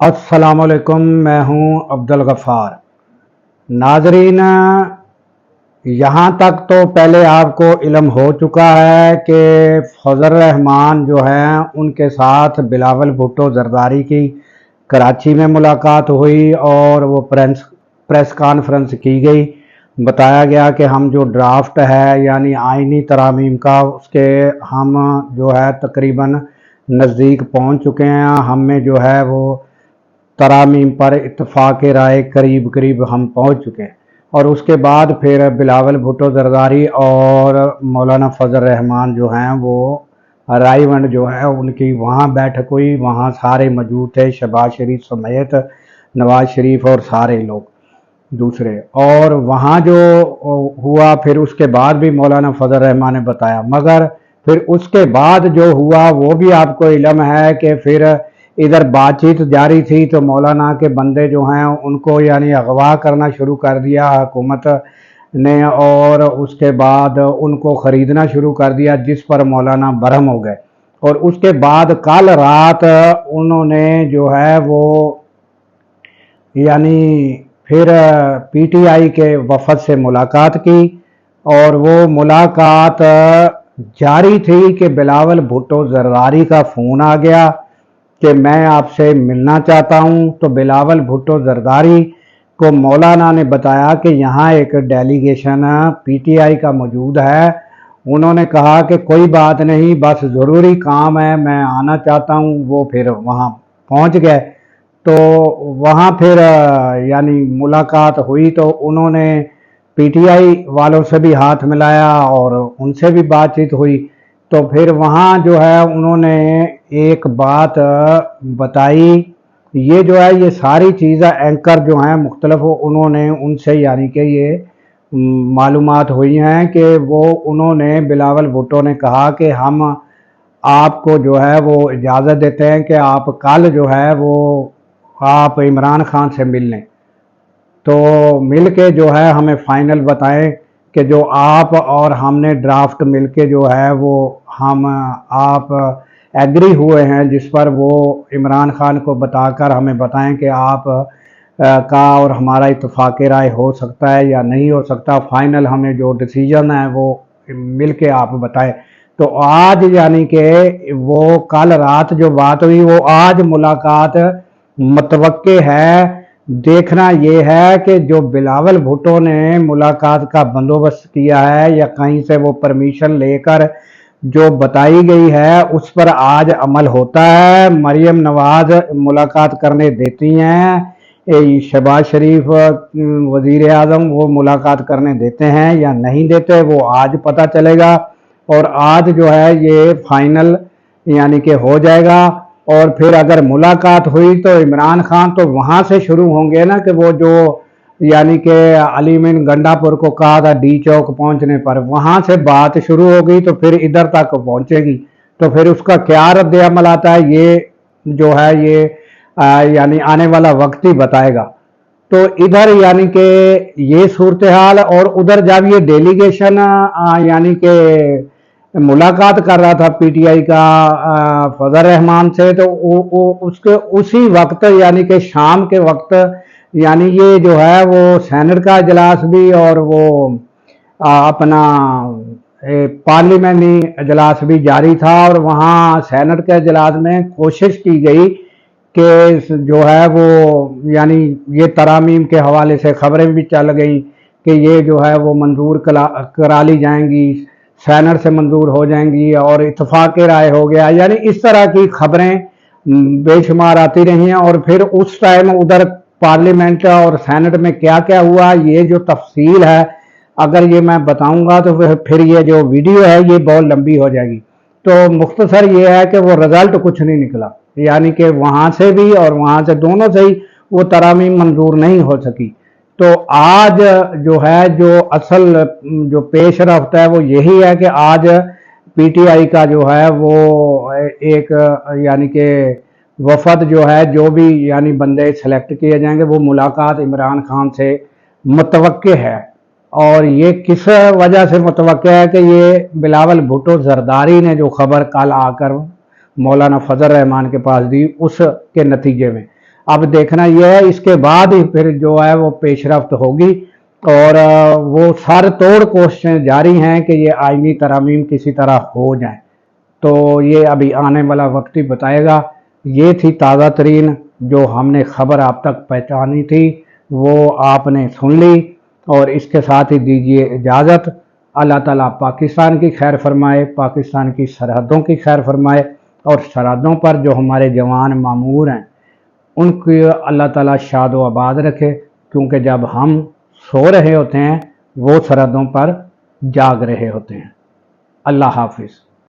अस्सलाम वालेकुम। मैं हूं अब्दुल गफ़ार। नाजरीन, यहाँ तक तो पहले आपको इल्म हो चुका है कि फजल रहमान जो हैं उनके साथ बिलावल भुट्टो जरदारी की कराची में मुलाकात हुई और वो प्रेस कॉन्फ्रेंस की गई। बताया गया कि हम जो ड्राफ्ट है यानी आइनी तरामीम का उसके हम जो है तकरीबन नज़दीक पहुँच चुके हैं। हम में जो है वो तरामीम पर इत्तफाक राय करीब करीब हम पहुंच चुके हैं। और उसके बाद फिर बिलावल भुट्टो जरदारी और मौलाना फजल रहमान जो हैं वो रायवंड जो है उनकी वहाँ बैठक हुई। वहाँ सारे मौजूद थे, शहबाज शरीफ समेत नवाज शरीफ और सारे लोग दूसरे। और वहाँ जो हुआ फिर उसके बाद भी मौलाना फजल रहमान ने बताया, मगर फिर उसके बाद जो हुआ वो भी आपको इल्म है कि फिर इधर बातचीत जारी थी तो मौलाना के बंदे जो हैं उनको यानी अगवा करना शुरू कर दिया हुकूमत ने, और उसके बाद उनको ख़रीदना शुरू कर दिया, जिस पर मौलाना बरहम हो गए। और उसके बाद कल रात उन्होंने जो है वो यानी फिर पीटीआई के वफद से मुलाकात की और वो मुलाकात जारी थी कि बिलावल भुट्टो जरदारी का फ़ोन आ गया कि मैं आपसे मिलना चाहता हूं। तो बिलावल भुट्टो जरदारी को मौलाना ने बताया कि यहाँ एक डेलीगेशन पीटीआई का मौजूद है। उन्होंने कहा कि कोई बात नहीं, बस ज़रूरी काम है, मैं आना चाहता हूँ। वो फिर वहाँ पहुँच गए। तो वहाँ फिर यानी मुलाकात हुई तो उन्होंने पीटीआई वालों से भी हाथ मिलाया और उनसे भी बातचीत हुई। तो फिर वहाँ जो है उन्होंने एक बात बताई। ये जो है ये सारी चीज़ें एंकर जो हैं मुख्तलिफ उन्होंने उनसे यानी कि ये मालूमात हुई हैं कि वो उन्होंने बिलावल भुट्टो ने कहा कि हम आपको जो है वो इजाज़त देते हैं कि आप कल जो है वो आप इमरान खान से मिल लें। तो मिल के जो है हमें फ़ाइनल बताएं कि जो आप और हमने ड्राफ्ट मिल के जो है वो हम आप एग्री हुए हैं, जिस पर वो इमरान खान को बताकर हमें बताएं कि आप का और हमारा इत्तफाक राय हो सकता है या नहीं हो सकता। फ़ाइनल हमें जो डिसीजन है वो मिल के आप बताएं। तो आज यानी कि वो कल रात जो बात हुई वो आज मुलाकात मतवक्के है। देखना ये है कि जो बिलावल भुट्टो ने मुलाकात का बंदोबस्त किया है या कहीं से वो परमिशन लेकर जो बताई गई है उस पर आज अमल होता है। मरियम नवाज मुलाकात करने देती हैं, शहबाज शरीफ वजीर आज़म वो मुलाकात करने देते हैं या नहीं देते, वो आज पता चलेगा। और आज जो है ये फाइनल यानी कि हो जाएगा। और फिर अगर मुलाकात हुई तो इमरान खान तो वहाँ से शुरू होंगे ना कि वो जो यानी कि अलीमीन गंडापुर को कहा था डी चौक पहुँचने पर, वहाँ से बात शुरू हो गई तो फिर इधर तक पहुँचेगी। तो फिर उसका क्या रद्द अमल आता है ये जो है ये यानी आने वाला वक्त ही बताएगा। तो इधर यानी कि ये सूरत हाल, और उधर जब ये डेलीगेशन यानी कि मुलाकात कर रहा था पीटीआई का फजल रहमान से, तो उसके उसी वक्त यानी कि शाम के वक्त यानी ये जो है वो सेनेट का इजलास भी और वो अपना पार्लियामेंट्री इजलास भी जारी था। और वहाँ सेनेट के इजलास में कोशिश की गई कि जो है वो यानी ये तरामीम के हवाले से खबरें भी चल गई कि ये जो है वो मंजूर करा ली जाएंगी, सेनेट से मंजूर हो जाएंगी और इत्तफाक राय हो गया, यानी इस तरह की खबरें बेशुमार आती रही हैं। और फिर उस टाइम उधर पार्लियामेंट और सेनेट में क्या क्या हुआ ये जो तफसील है अगर ये मैं बताऊंगा तो फिर ये जो वीडियो है ये बहुत लंबी हो जाएगी। तो मुख्तसर ये है कि वो रिजल्ट कुछ नहीं निकला, यानी कि वहाँ से भी और वहाँ से दोनों से ही वो तरामीम मंजूर नहीं हो सकी। तो आज जो है जो असल जो पेश रफ्त है वो यही है कि आज पीटीआई का जो है वो एक यानी कि वफद जो है जो भी यानी बंदे सेलेक्ट किए जाएंगे वो मुलाकात इमरान खान से मुतवक्के है। और ये किस वजह से मुतवक्के है कि ये बिलावल भुट्टो जरदारी ने जो खबर कल आकर मौलाना फजल रहमान के पास दी उसके नतीजे में। अब देखना यह है इसके बाद ही फिर जो है वो पेशरफ्त होगी, और वो सर तोड़ कोशिशें जारी हैं कि ये आइनी तरमीम किसी तरह हो जाए। तो ये अभी आने वाला वक्त ही बताएगा। ये थी ताज़ा तरीन जो हमने खबर आप तक पहुँचानी थी, वो आपने सुन ली, और इसके साथ ही दीजिए इजाज़त। अल्लाह ताला पाकिस्तान की खैर फरमाए, पाकिस्तान की सरहदों की खैर फरमाए, और सरहदों पर जो हमारे जवान मामूर हैं उनकी अल्लाह ताला शाद व आबाद रखे, क्योंकि जब हम सो रहे होते हैं वो सरहदों पर जाग रहे होते हैं। अल्लाह हाफिज़।